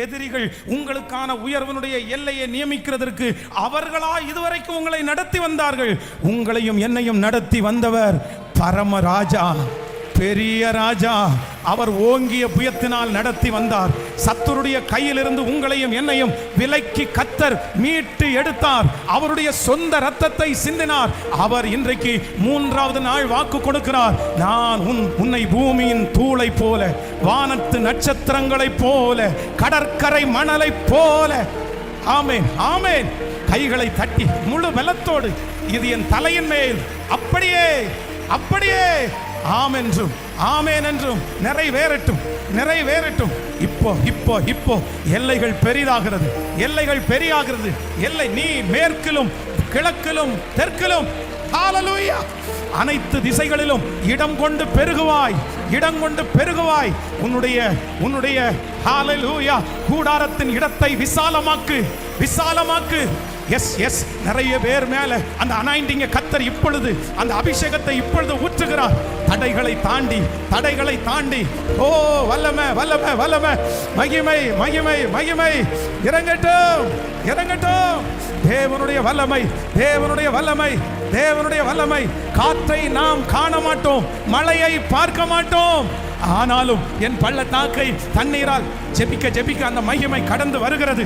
எதிரிகள் உங்களுக்கான உயர்வனுடைய எல்லையை நியமிக்கிறதற்கு அவர்களா இதுவரைக்கும் உங்களை நடத்தி வந்தார்கள். உங்களையும் என்னையும் நடத்தி வந்தவர் பரமராஜா, பெரிய ராஜா. அவர் ஓங்கிய புயத்தினால் நடத்தி வந்தார். சத்துருடைய கையிலிருந்து உங்களையும் என்னையும் விலக்கி கர்த்தர் மீட்டு எடுத்தார். அவருடைய சொந்த இரத்தத்தை சிந்தினார். அவர் இன்றைக்கு மூன்றாவது நாள் வாக்கு கொடுக்கிறார். நான் உன்னை பூமியின் தூளை போல, வானத்து நட்சத்திரங்களை போல, கடற்கரை மணலை போல. ஆமென், ஆமென். கைகளை தட்டி முழு பலத்தோடு இது என் தலையின் மேல் அப்படியே அப்படியே ஆமென்றும் ஆமென் என்றும் நிறைவேறட்டும், நிறைவேறட்டும். இப்போ இப்போ இப்போ எல்லைகள் பெரிதாகிறது, எல்லைகள் பெரியாகிறது. எல்லை நீ மேற்கிலும் கிழக்கிலும் தெற்கிலும் ஹalleluya அனைத்து திசைகளிலும் இடம் கொண்டு பெருகுவாய், இடம் கொண்டு பெருகுவாய். உன்னுடைய ஹalleluya கூடாரத்தின் இடத்தை விசாலமாக்கு, விசாலமாக்கு. எஸ் எஸ் நிறைய பேர் மேல அந்த அனாயிண்டிங்க கர்த்தர் இப்பொழுது அந்த அபிஷேகத்தை இப்பொழுது ஊற்றுகிறார். தடைகளை தாண்டி, தடைகளை தாண்டி. ஓ வல்லமை, வல்லமை, வல்லமை, மகிமை, மகிமை, மகிமை. இறங்கட்டும், இறங்கட்டும். தேவனுடைய வல்லமை, தேவனுடைய வல்லமை, தேவனுடைய வல்லமை. காற்றை நாம் காண மாட்டோம், மழையை பார்க்க மாட்டோம். ஆனாலும் என் பள்ளத்தாக்கை தண்ணீரால் ஜெபிக்க ஜெபிக்க அந்த மகிமை கடந்து வருகிறது.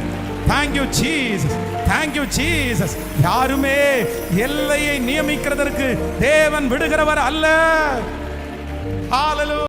Thank you Jesus, thank you Jesus. யாருமே எல்லையை நியமிக்கிறதற்கு தேவன் விடுகிறவர் அல்ல. ஹalleluya.